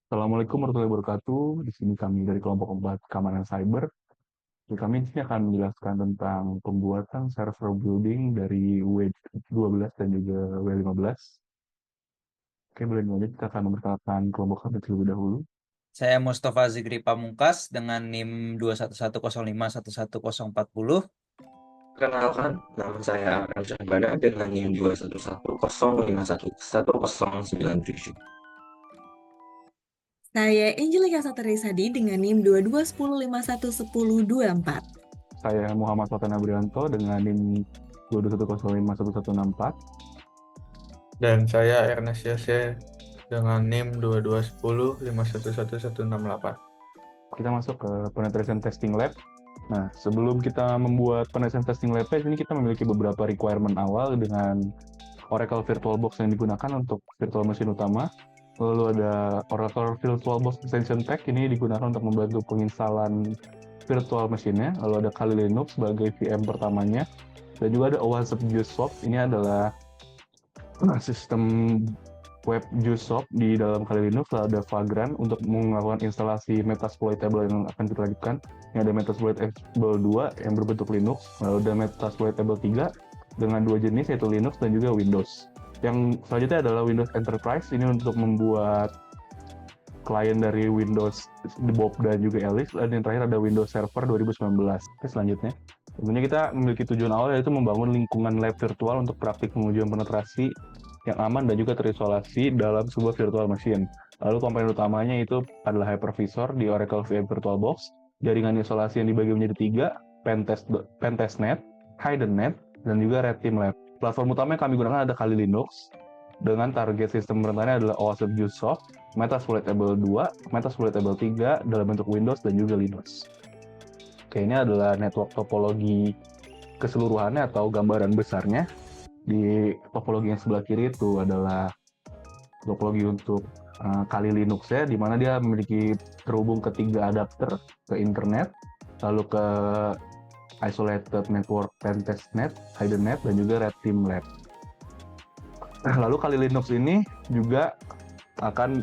Assalamualaikum warahmatullahi wabarakatuh. Di sini kami dari kelompok 4 keamanan cyber. Jadi kami di sini akan menjelaskan tentang pembuatan server building dari W12 dan juga W15. Oke, boleh lanjut. Kita akan memperkenalkan kelompok kami terlebih dahulu. Saya Mustafa Zikri Pamungkas dengan NIM 211051140. Perkenalkan, nama saya Akan Syahbana dengan NIM 21105111097. Saya Angelika Saterisadi dengan NIM 2210511024. Saya Muhammad Sultan Abrianto dengan NIM 221051164. Dan saya Ernest Yose dengan NIM 2210511168. Kita masuk ke penetration testing lab. Nah, sebelum kita membuat penetration testing lab, ini kita memiliki beberapa requirement awal dengan Oracle VirtualBox yang digunakan untuk virtual machine utama. Lalu ada Oracle VirtualBox Extension Pack, ini digunakan untuk membantu penginstalan virtual machine-nya. Lalu ada Kali Linux sebagai VM pertamanya. Dan juga ada OWASP JuiceSwap, ini adalah sistem web JuiceSwap di dalam Kali Linux. Lalu ada Vagrant untuk melakukan instalasi Metasploitable yang akan kita lanjutkan. Ini ada Metasploitable 2 yang berbentuk Linux. Lalu ada Metasploitable 3 dengan dua jenis, yaitu Linux dan juga Windows. Yang selanjutnya adalah Windows Enterprise, ini untuk membuat klien dari Windows Bob dan juga Alice. Dan yang terakhir ada Windows Server 2019. Oke, selanjutnya. Tentunya kita memiliki tujuan awal, yaitu membangun lingkungan lab virtual untuk praktik pengujian penetrasi yang aman dan juga terisolasi dalam sebuah virtual machine. Lalu komponen utamanya itu adalah hypervisor di Oracle VM VirtualBox, jaringan isolasi yang dibagi menjadi 3, Pentestnet, HiddenNet, dan juga Red Team Lab. Platform utama yang kami gunakan ada Kali Linux, dengan target sistem perentanannya adalah OWASP JuiceSwap, Metasploitable 2, Metasploitable 3 dalam bentuk Windows dan juga Linux. Oke, ini adalah network topologi keseluruhannya atau gambaran besarnya. Di topologi yang sebelah kiri itu adalah topologi untuk Kali Linux ya, di mana dia memiliki terhubung ke 3 adapter ke internet, lalu ke Isolated Network Pentestnet, HiddenNet, dan juga Red Team Lab. Lalu Kali Linux ini juga akan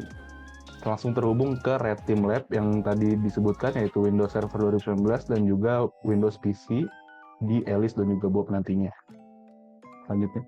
langsung terhubung ke Red Team Lab yang tadi disebutkan, yaitu Windows Server 2019 dan juga Windows PC di Alice dan juga Bob nantinya. Selanjutnya.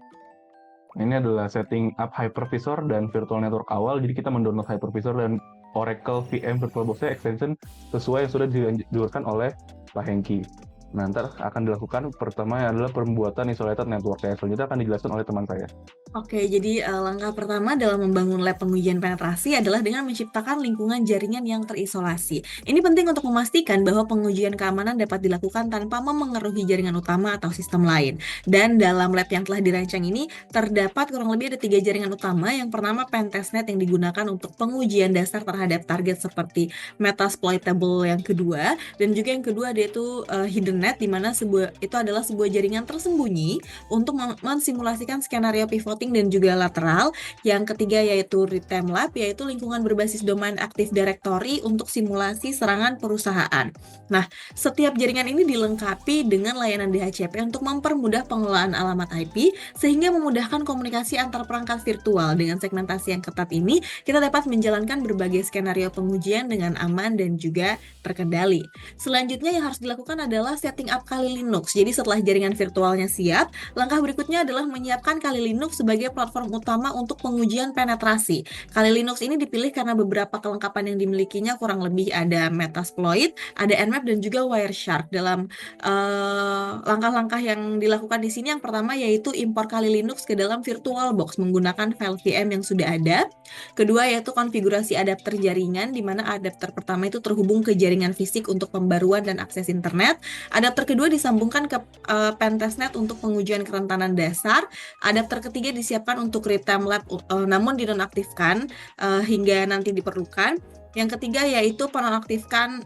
Ini adalah setting up hypervisor dan virtual network awal. Jadi kita mendownload hypervisor dan Oracle VM VirtualBox extension sesuai yang sudah diluncurkan oleh Pak Hengki. Nah, ntar akan dilakukan pertama adalah pembuatan isolated network. Selanjutnya akan dijelaskan oleh teman saya. Oke, jadi langkah pertama dalam membangun lab pengujian penetrasi adalah dengan menciptakan lingkungan jaringan yang terisolasi. Ini penting untuk memastikan bahwa pengujian keamanan dapat dilakukan tanpa memengaruhi jaringan utama atau sistem lain. Dan dalam lab yang telah dirancang ini, terdapat kurang lebih ada 3 jaringan utama. Yang pertama, Pentestnet yang digunakan untuk pengujian dasar terhadap target seperti Metasploitable yang kedua, dan juga yang kedua yaitu HiddenNet, di mana itu adalah sebuah jaringan tersembunyi untuk mensimulasikan skenario pivoting dan juga lateral. Yang ketiga yaitu Real-Time Lab, yaitu lingkungan berbasis domain Active Directory untuk simulasi serangan perusahaan. Nah, setiap jaringan ini dilengkapi dengan layanan DHCP untuk mempermudah pengelolaan alamat IP sehingga memudahkan komunikasi antar perangkat virtual. Dengan segmentasi yang ketat ini, kita dapat menjalankan berbagai skenario pengujian dengan aman dan juga terkendali. Selanjutnya yang harus dilakukan adalah setting up Kali Linux. Jadi setelah jaringan virtualnya siap, langkah berikutnya adalah menyiapkan Kali Linux sebagai platform utama untuk pengujian penetrasi. Kali Linux ini dipilih karena beberapa kelengkapan yang dimilikinya, kurang lebih ada Metasploit, ada Nmap, dan juga Wireshark. Dalam langkah-langkah yang dilakukan di sini, yang pertama yaitu impor Kali Linux ke dalam VirtualBox menggunakan file VM yang sudah ada. Kedua yaitu konfigurasi adapter jaringan, di mana adapter pertama itu terhubung ke jaringan fisik untuk pembaruan dan akses internet. Adapter kedua disambungkan ke Pentestnet untuk pengujian kerentanan dasar. Adapter ketiga disiapkan untuk Real-Time Lab, namun dinonaktifkan hingga nanti diperlukan. Yang ketiga yaitu penonaktifan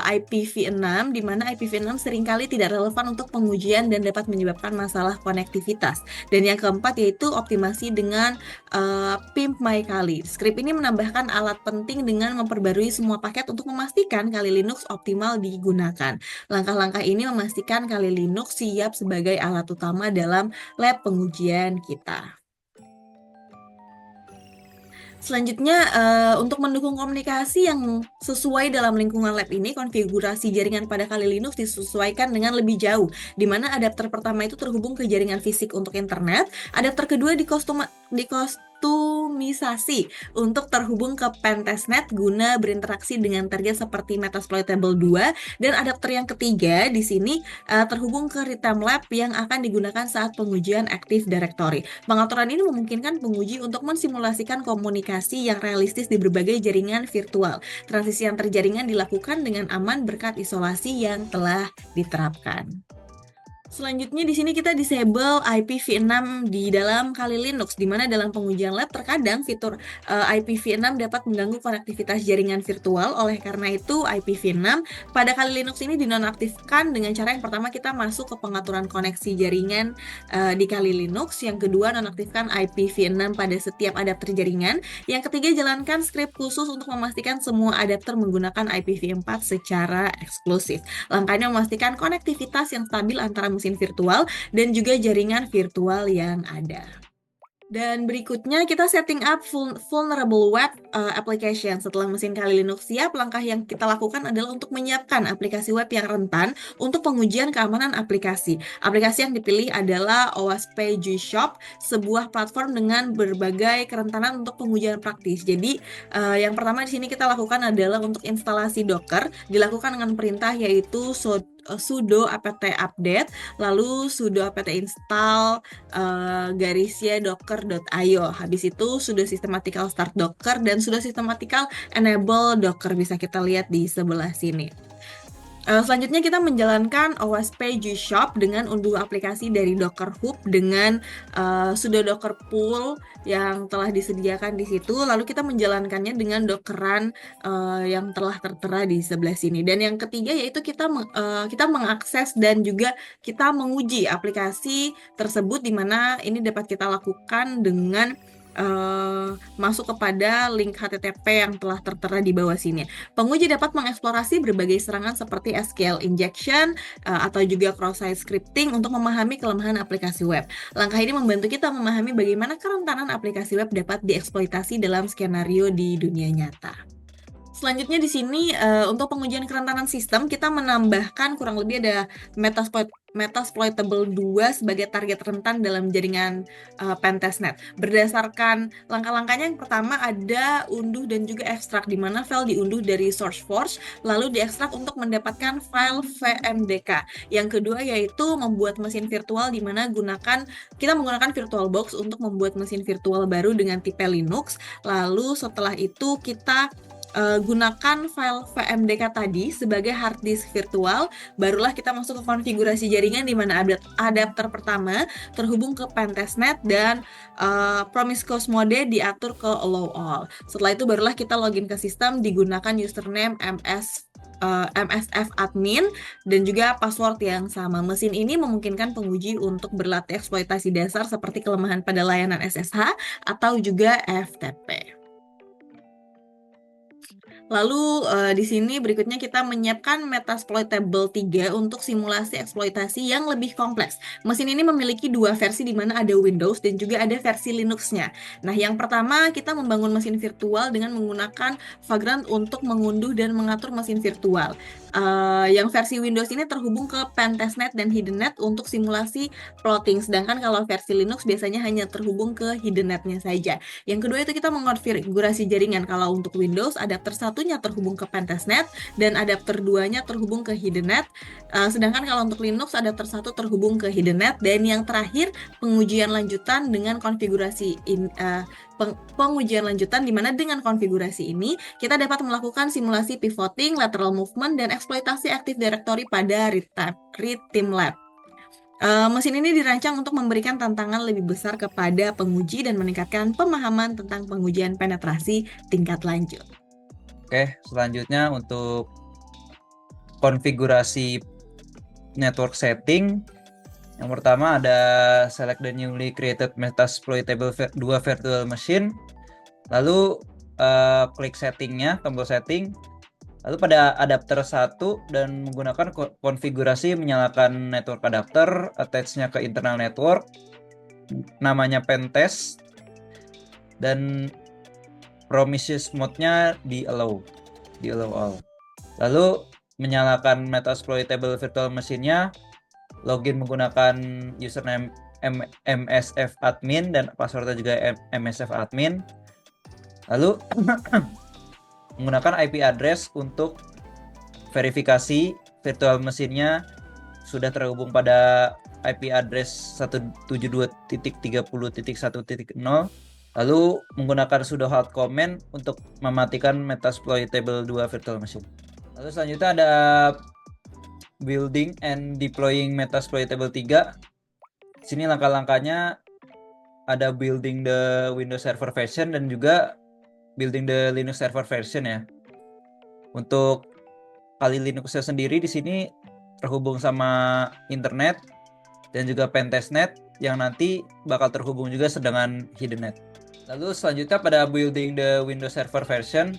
IPv6, di mana IPv6 seringkali tidak relevan untuk pengujian dan dapat menyebabkan masalah konektivitas. Dan yang keempat yaitu optimasi dengan Pimp My Kali. Script ini menambahkan alat penting dengan memperbarui semua paket untuk memastikan Kali Linux optimal digunakan. Langkah-langkah ini memastikan Kali Linux siap sebagai alat utama dalam lab pengujian kita. Selanjutnya, untuk mendukung komunikasi yang sesuai dalam lingkungan lab ini, konfigurasi jaringan pada Kali Linux disesuaikan dengan lebih jauh, di mana adapter pertama itu terhubung ke jaringan fisik untuk internet, adapter kedua dikostumisasi untuk terhubung ke pentestnet guna berinteraksi dengan target seperti Metasploitable 2, dan adapter yang ketiga di sini terhubung ke Rhythm Lab yang akan digunakan saat pengujian Active Directory. Pengaturan ini memungkinkan penguji untuk mensimulasikan komunikasi yang realistis di berbagai jaringan virtual. Transisi antar jaringan dilakukan dengan aman berkat isolasi yang telah diterapkan. Selanjutnya di sini kita disable IPv6 di dalam Kali Linux, di mana dalam pengujian lab terkadang fitur IPv6 dapat mengganggu konektivitas jaringan virtual. Oleh karena itu, IPv6 pada Kali Linux ini dinonaktifkan dengan cara yang pertama kita masuk ke pengaturan koneksi jaringan di Kali Linux, yang kedua nonaktifkan IPv6 pada setiap adapter jaringan, yang ketiga jalankan script khusus untuk memastikan semua adapter menggunakan IPv4 secara eksklusif. Langkah ini memastikan konektivitas yang stabil antara mesin virtual dan juga jaringan virtual yang ada. Dan berikutnya kita setting up vulnerable web application. Setelah mesin Kali Linux siap, langkah yang kita lakukan adalah untuk menyiapkan aplikasi web yang rentan untuk pengujian keamanan aplikasi. Aplikasi yang dipilih adalah OWASP G-Shop, sebuah platform dengan berbagai kerentanan untuk pengujian praktis. Jadi yang pertama di sini kita lakukan adalah untuk instalasi Docker, dilakukan dengan perintah yaitu sudo apt update, lalu sudo apt install garisnya docker.io. Habis itu sudo systematical start docker dan sudo systematical enable docker, bisa kita lihat di sebelah sini. Selanjutnya kita menjalankan OWASP G-Shop dengan unduh aplikasi dari Docker Hub dengan sudo docker pull yang telah disediakan di situ. Lalu kita menjalankannya dengan dockeran yang telah tertera di sebelah sini. Dan yang ketiga yaitu kita mengakses dan juga kita menguji aplikasi tersebut, di mana ini dapat kita lakukan dengan masuk kepada link HTTP yang telah tertera di bawah sini. Penguji dapat mengeksplorasi berbagai serangan seperti SQL injection atau juga cross-site scripting untuk memahami kelemahan aplikasi web. Langkah ini membantu kita memahami bagaimana kerentanan aplikasi web dapat dieksploitasi dalam skenario di dunia nyata. Selanjutnya di sini untuk pengujian kerentanan sistem kita menambahkan kurang lebih ada Metasploitable 2 sebagai target rentan dalam jaringan pentestnet. Berdasarkan langkah-langkahnya, yang pertama ada unduh dan juga ekstrak, di mana file diunduh dari SourceForge lalu diekstrak untuk mendapatkan file VMDK. Yang kedua yaitu membuat mesin virtual, di mana kita menggunakan VirtualBox untuk membuat mesin virtual baru dengan tipe Linux. Lalu setelah itu kita gunakan file VMDK tadi sebagai hard disk virtual, barulah kita masuk ke konfigurasi jaringan, di mana adapter pertama terhubung ke pentestnet dan promiscuous mode diatur ke allow all. Setelah itu barulah kita login ke sistem, digunakan username MSF admin dan juga password yang sama. Mesin ini memungkinkan penguji untuk berlatih eksploitasi dasar seperti kelemahan pada layanan SSH atau juga FTP. Lalu di sini berikutnya kita menyiapkan Metasploitable 3 untuk simulasi eksploitasi yang lebih kompleks. Mesin ini memiliki dua versi, di mana ada Windows dan juga ada versi Linux-nya. Nah, yang pertama kita membangun mesin virtual dengan menggunakan Vagrant untuk mengunduh dan mengatur mesin virtual. Yang versi Windows ini terhubung ke pentestnet dan hiddennet untuk simulasi plotting, sedangkan kalau versi Linux biasanya hanya terhubung ke hiddennetnya saja. Yang kedua itu kita mengonfigurasi jaringan. Kalau untuk Windows, adapter satunya terhubung ke pentestnet dan adapter 2-nya terhubung ke hiddennet. Sedangkan kalau untuk Linux, adapter 1 terhubung ke hiddennet. Dan yang terakhir, pengujian lanjutan dengan konfigurasi pengujian lanjutan, di mana dengan konfigurasi ini kita dapat melakukan simulasi pivoting, lateral movement, dan eksploitasi Active Directory pada Rhythm Lab. Mesin ini dirancang untuk memberikan tantangan lebih besar kepada penguji dan meningkatkan pemahaman tentang pengujian penetrasi tingkat lanjut. Oke, selanjutnya untuk konfigurasi network setting. Yang pertama ada select the newly created Metasploitable 2 virtual machine. Lalu klik settingnya, tombol setting. Lalu pada adapter 1 dan menggunakan konfigurasi menyalakan network adapter, attach-nya ke internal network, namanya pentest, dan promises mode-nya di allow all. Lalu menyalakan Metasploitable Virtual Machine-nya, login menggunakan username MSF admin dan passwordnya juga MSF admin. Lalu menggunakan IP address untuk verifikasi virtual machine-nya sudah terhubung pada IP address 172.30.1.0. Lalu menggunakan sudo halt command untuk mematikan Metasploitable 2 virtual machine. Lalu selanjutnya ada building and deploying Metasploitable 3. Sini langkah-langkahnya ada building the Windows Server version dan juga building the Linux Server version ya. Untuk Kali Linux-nya sendiri di sini terhubung sama internet dan juga pentestnet yang nanti bakal terhubung juga dengan hiddennet. Lalu selanjutnya pada building the Windows Server version,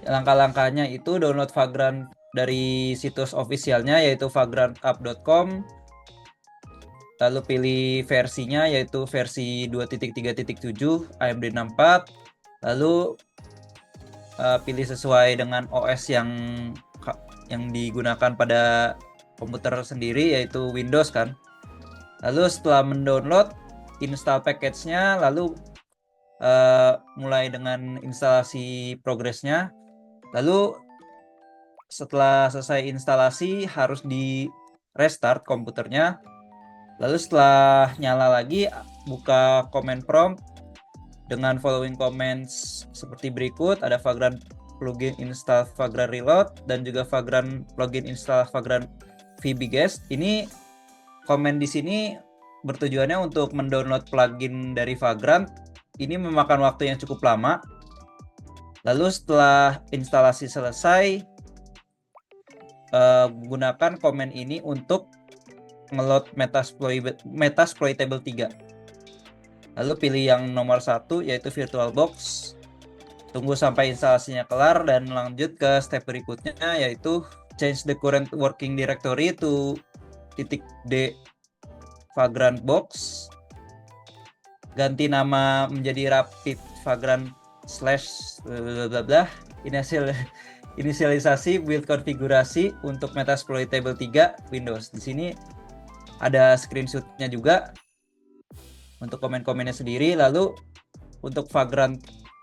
langkah-langkahnya itu download Vagrant dari situs officialnya yaitu vagrantapp.com. Lalu pilih versinya yaitu versi 2.3.7 AMD64. Lalu pilih sesuai dengan OS yang digunakan pada komputer sendiri yaitu Windows kan. Lalu setelah mendownload, install package-nya, lalu mulai dengan instalasi progresnya. Lalu setelah selesai instalasi harus di restart komputernya. Lalu setelah nyala lagi, buka command prompt dengan following commands seperti berikut. Ada Vagrant plugin install Vagrant reload dan juga Vagrant plugin install Vagrant vbguest. Ini komen di sini bertujuannya untuk mendownload plugin dari Vagrant. Ini memakan waktu yang cukup lama. Lalu setelah instalasi selesai, gunakan komen ini untuk ngeload Metasploitable 3. Lalu pilih yang nomor 1 yaitu VirtualBox. Tunggu sampai instalasinya kelar dan lanjut ke step berikutnya yaitu change the current working directory to .d Vagrant Box. Ganti nama menjadi Rapid Vagrant / inisialisasi build konfigurasi untuk Metasploitable 3 Windows. Di sini ada screenshot-nya juga untuk komen-komennya sendiri. Lalu untuk Vagrant,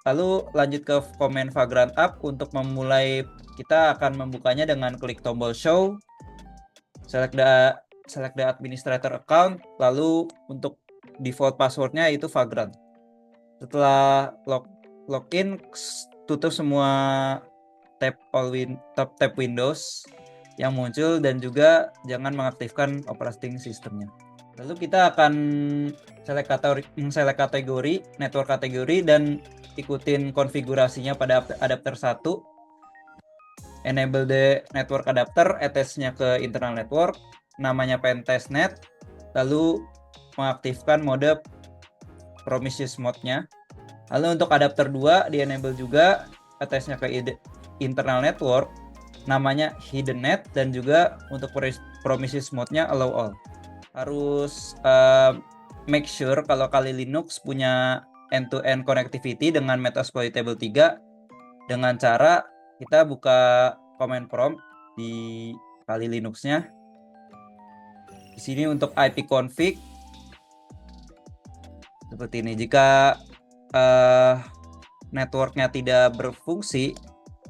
lalu lanjut ke komen Vagrant App. Untuk memulai, kita akan membukanya dengan klik tombol show, select the administrator account, lalu untuk default passwordnya itu Vagrant. Setelah login, tutup semua tab Windows yang muncul dan juga jangan mengaktifkan operating systemnya. Lalu kita akan select kategori, network kategori, dan ikutin konfigurasinya pada adapter 1. Enable the network adapter, attach-nya ke internal network, namanya pentestnet, lalu mengaktifkan mode promises mode-nya. Lalu untuk adapter 2 di-enable juga, attach-nya ke internal network, namanya hiddennet, dan juga untuk promises mode-nya allow all. Harus make sure kalau Kali Linux punya end-to-end connectivity dengan Metasploitable 3 dengan cara kita buka command prompt di Kali Linux-nya. Di sini untuk ipconfig seperti ini. Jika networknya tidak berfungsi,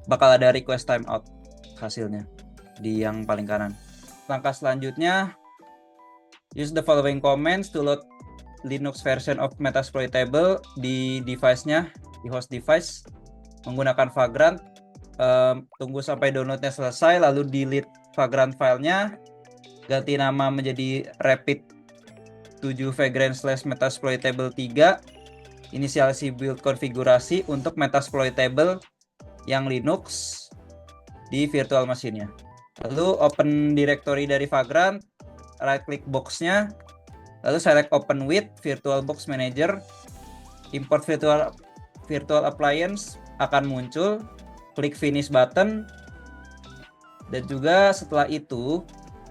bakal ada request timeout hasilnya di yang paling kanan. Langkah selanjutnya, use the following commands to load Linux version of Metasploitable di device-nya, di host device, menggunakan Vagrant. Tunggu sampai downloadnya selesai, lalu delete Vagrant filenya, ganti nama menjadi Rapid 7 Vagrant / Metasploitable 3, inisialisasi build konfigurasi untuk Metasploitable yang Linux di virtual machine-nya. Lalu open directory dari Vagrant, right click box-nya, lalu select open with VirtualBox Manager, import virtual appliance akan muncul, klik finish button, dan juga setelah itu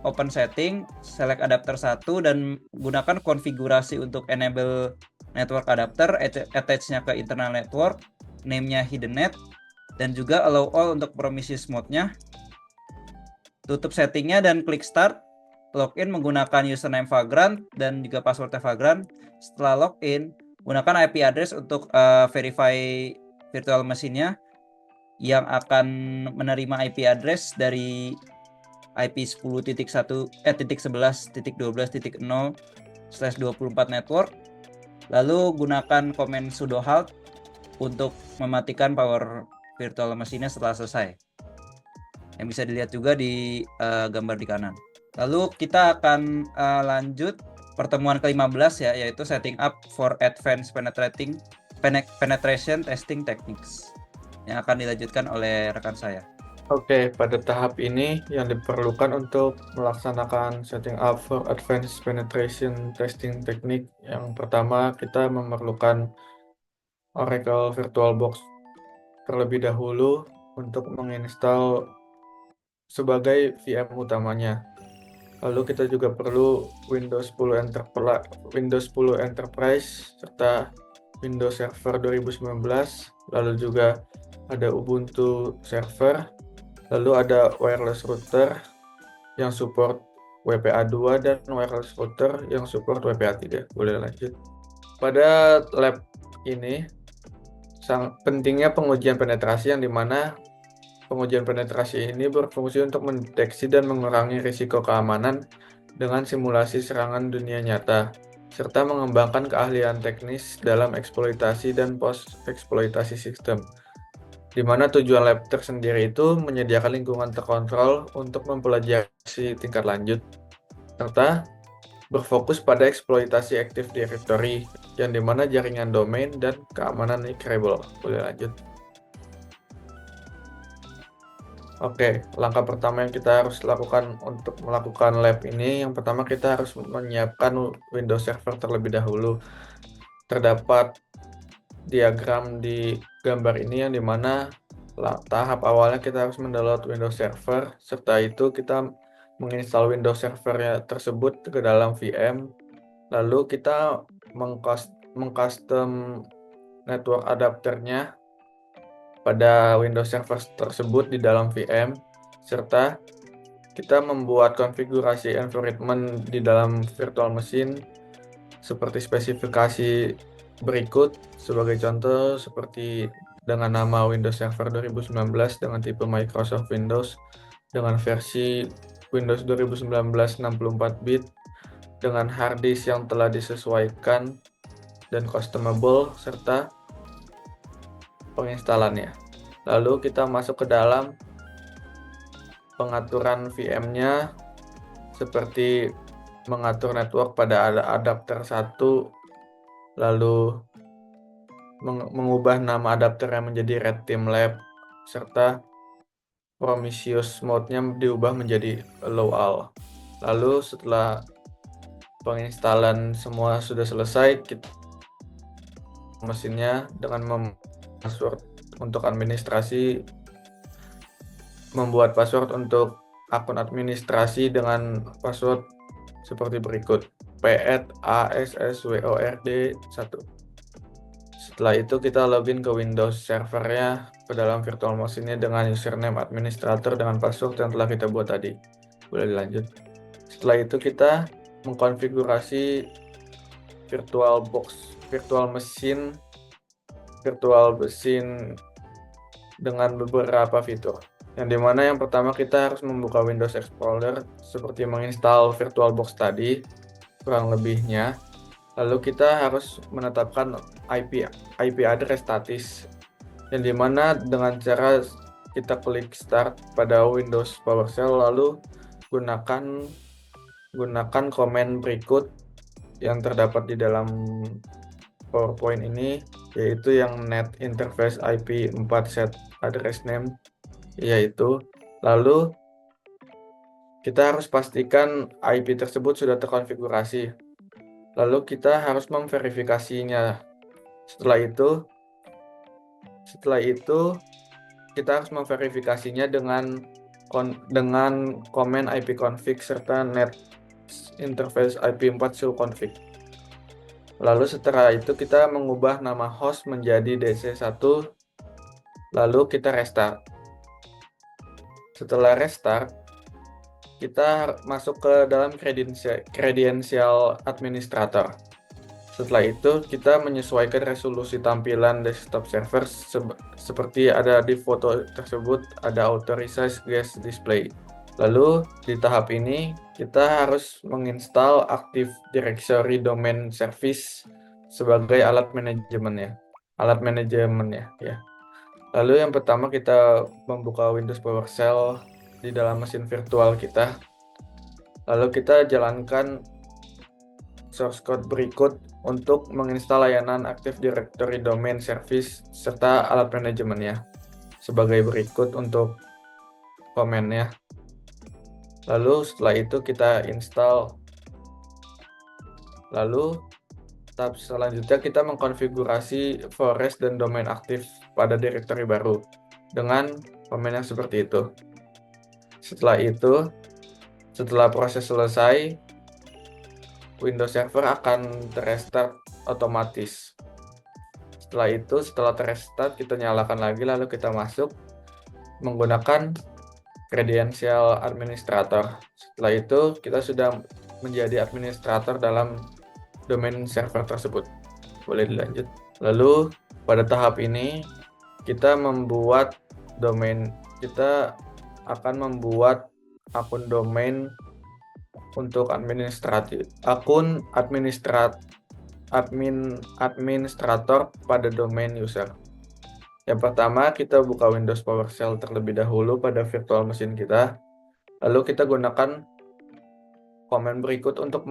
open setting, select adapter 1 dan gunakan konfigurasi untuk enable network adapter, attach-nya ke internal network, name-nya hidden net, dan juga allow all untuk promises mode-nya. Tutup settingnya dan klik start. Login menggunakan username Vagrant dan juga password Vagrant. Setelah login, gunakan IP address untuk verify virtual machine-nya yang akan menerima IP address dari IP 10.1.11.12.0/24 network. Lalu gunakan komen sudo halt untuk mematikan power virtual machine-nya setelah selesai. Yang bisa dilihat juga di gambar di kanan. Lalu kita akan lanjut pertemuan ke-15 ya, yaitu setting up for advanced penetration testing techniques yang akan dilanjutkan oleh rekan saya. Oke, pada tahap ini yang diperlukan untuk melaksanakan setting up for advanced penetration testing technique, yang pertama kita memerlukan Oracle VirtualBox terlebih dahulu untuk menginstal sebagai VM utamanya. Lalu kita juga perlu Windows 10 Enterprise serta Windows Server 2019, lalu juga ada Ubuntu Server, lalu ada wireless router yang support WPA2 dan wireless router yang support WPA3. Boleh lanjut. Pada lab ini pentingnya pengujian penetrasi, yang dimana pengujian penetrasi ini berfungsi untuk mendeteksi dan mengurangi risiko keamanan dengan simulasi serangan dunia nyata, serta mengembangkan keahlian teknis dalam eksploitasi dan post-eksploitasi sistem. Di mana tujuan lab tersendiri itu menyediakan lingkungan terkontrol untuk mempelajari tingkat lanjut, serta berfokus pada eksploitasi Active Directory, yang dimana jaringan domain dan keamanan encryptable. Boleh lanjut. Oke, langkah pertama yang kita harus lakukan untuk melakukan lab ini, yang pertama kita harus menyiapkan Windows Server terlebih dahulu. Terdapat diagram di gambar ini yang dimana tahap awalnya kita harus mendownload Windows Server, serta itu kita menginstal Windows Server tersebut ke dalam VM, lalu kita mengcustom network adapternya pada Windows Server tersebut di dalam VM, serta kita membuat konfigurasi environment di dalam virtual machine seperti spesifikasi berikut. Sebagai contoh, seperti dengan nama Windows Server 2019 dengan tipe Microsoft Windows dengan versi Windows 2019 64 bit dengan hard disk yang telah disesuaikan dan customable, serta penginstalannya. Lalu kita masuk ke dalam pengaturan VM-nya, seperti mengatur network pada adapter 1, lalu mengubah nama adapternya menjadi Red Team Lab, serta Prometheus mode-nya diubah menjadi Allow All. Lalu setelah penginstalan semua sudah selesai, kita mesinnya dengan password untuk administrasi, membuat password untuk akun administrasi dengan password seperti berikut: PET_ASSWORD1. Setelah itu kita login ke Windows servernya ke dalam virtual machine-nya dengan username administrator dengan password yang telah kita buat tadi. Boleh dilanjut. Setelah itu kita mengkonfigurasi virtual machine dengan beberapa fitur. Yang dimana yang pertama kita harus membuka Windows Explorer seperti menginstal VirtualBox tadi kurang lebihnya. Lalu kita harus menetapkan IP address statis, yang dimana dengan cara kita klik start pada Windows PowerShell, lalu gunakan komen berikut yang terdapat di dalam PowerPoint ini, yaitu yang net interface IP 4 set address name, yaitu lalu kita harus pastikan IP tersebut sudah terkonfigurasi. Lalu kita harus memverifikasinya. Setelah itu kita harus memverifikasinya dengan komen ipconfig serta net interface IP 4 show config. Lalu setelah itu kita mengubah nama host menjadi DC1 lalu kita restart. Setelah restart, kita masuk ke dalam kredensial administrator. Setelah itu, kita menyesuaikan resolusi tampilan desktop server seperti ada di foto tersebut, ada authorized guest display. Lalu, di tahap ini, kita harus menginstal Active Directory Domain Service sebagai alat manajemennya. Ya. Lalu yang pertama kita membuka Windows PowerShell di dalam mesin virtual kita. Lalu kita jalankan source code berikut untuk menginstal layanan Active Directory Domain Service serta alat manajemennya sebagai berikut untuk komennya. Lalu setelah itu kita install. Lalu tahap selanjutnya kita mengkonfigurasi forest dan domain aktif pada directory baru dengan komen yang seperti itu. Setelah proses selesai, Windows Server akan terrestart otomatis. Setelah terrestart, kita nyalakan lagi, lalu kita masuk menggunakan kredensial administrator. Setelah itu, kita sudah menjadi administrator dalam domain server tersebut. Boleh dilanjut. Lalu, pada tahap ini, kita akan membuat akun domain untuk administrator pada domain user. Yang pertama, kita buka Windows PowerShell terlebih dahulu pada virtual machine kita. Lalu kita gunakan komen berikut untuk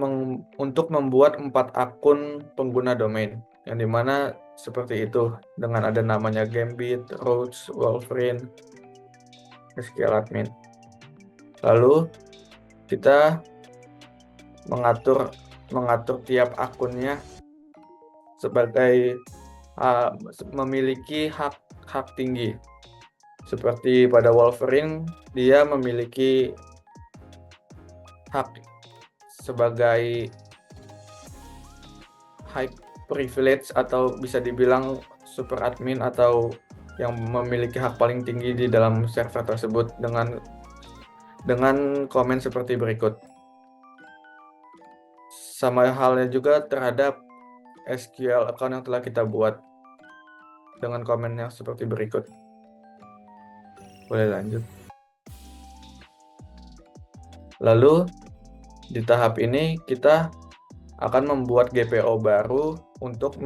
membuat 4 akun pengguna domain, yang dimana seperti itu, dengan ada namanya Gambit, Roach, Wolverine, SQL Admin. Lalu kita mengatur tiap akunnya sebagai memiliki hak tinggi. Seperti pada Wolverine, dia memiliki hak sebagai high privilege atau bisa dibilang super admin atau yang memiliki hak paling tinggi di dalam server tersebut dengan komen seperti berikut. Sama halnya juga terhadap SQL account yang telah kita buat dengan komen yang seperti berikut. Boleh lanjut. Lalu di tahap ini kita akan membuat GPO baru untuk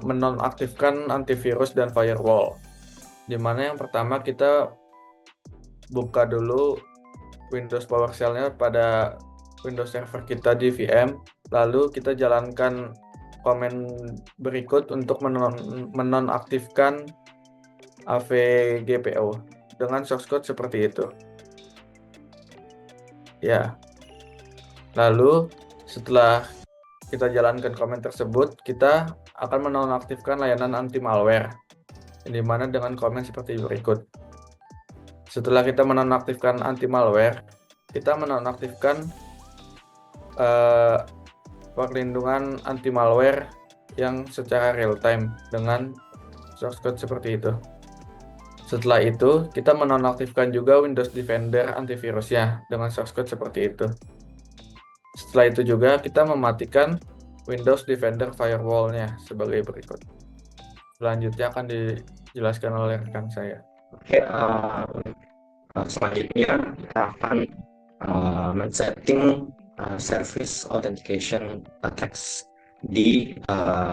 menonaktifkan antivirus dan firewall. Di mana yang pertama kita buka dulu Windows PowerShell-nya pada Windows Server kita di VM, lalu kita jalankan komen berikut untuk menonaktifkan AVGPO dengan source code seperti itu. Ya. Lalu setelah kita jalankan komen tersebut, kita akan menonaktifkan layanan anti-malware, di mana dengan komen seperti berikut. Setelah kita menonaktifkan anti-malware, kita menonaktifkan perlindungan anti-malware yang secara real-time dengan source code seperti itu. Setelah itu, kita menonaktifkan juga Windows Defender antivirusnya dengan source code seperti itu. Setelah itu juga kita mematikan Windows Defender Firewall-nya sebagai berikut. Selanjutnya akan dijelaskan oleh rekan saya. Oke, selanjutnya kita akan men-setting service authentication attacks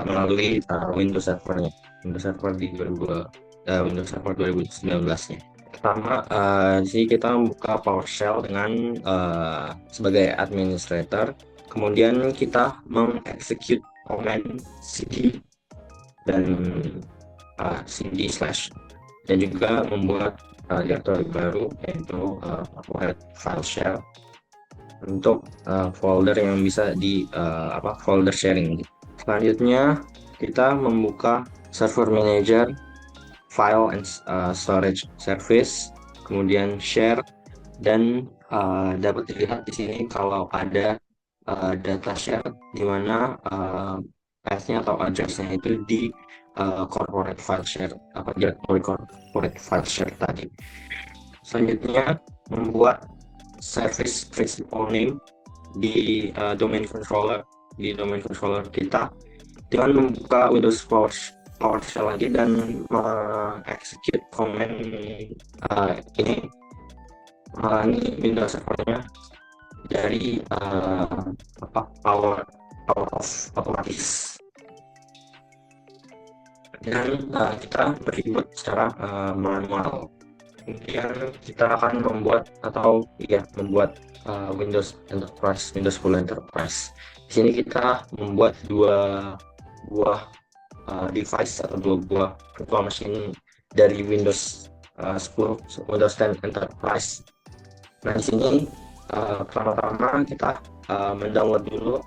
melalui Windows Server-nya, Windows Server di Windows Server 2019-nya. Pertama, di sini kita membuka PowerShell dengan sebagai administrator. Kemudian kita mengexecute command cd dan cd/ dan juga membuat directory baru yaitu file share untuk folder yang bisa di folder sharing. Selanjutnya kita membuka server manager, file and storage service, kemudian share, dan dapat dilihat di sini kalau ada data share di mana path-nya atau address-nya itu corporate file share, directory corporate file share tadi. Selanjutnya, membuat service principal name di domain controller kita dengan membuka Windows PowerShell lagi dan execute command ini melalui Windows servernya dari power off otomatis, dan kita berreboot secara manual. Kemudian kita akan membuat Windows Enterprise, Windows 10 Enterprise. Di sini kita membuat dua buah device atau dua buah virtual machine dari Windows 10, Windows 10 Enterprise. Nah, di sini pertama-tama kita mendownload dulu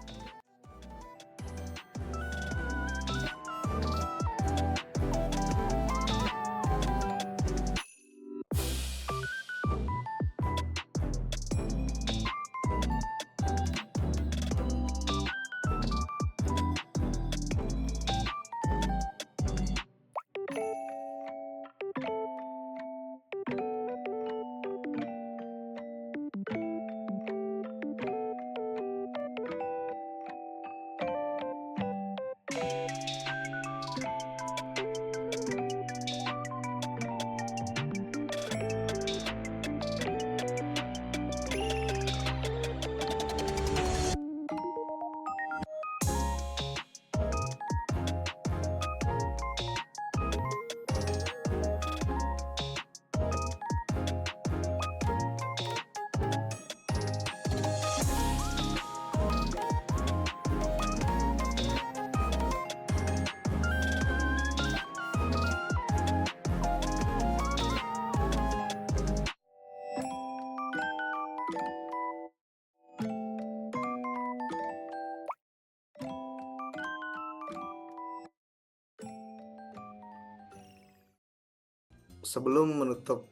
sebelum menutup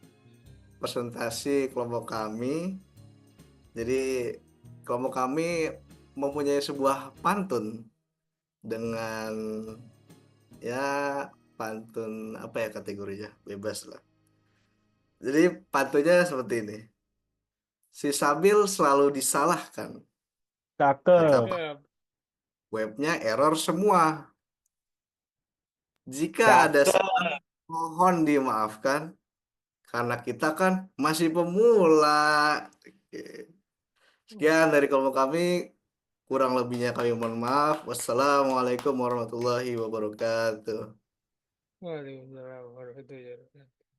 presentasi kelompok kami. Jadi kelompok kami mempunyai sebuah pantun dengan pantun apa ya kategorinya, bebas lah. Jadi pantunnya seperti ini. Si Sabil selalu disalahkan. Cakep. Webnya error semua. Jika ada salah, mohon dimaafkan. Karena kita kan masih pemula. Oke. Sekian dari kelompok kami. Kurang lebihnya kami mohon maaf. Wassalamualaikum warahmatullahi wabarakatuh. Waalaikumsalam warahmatullahi wabarakatuh.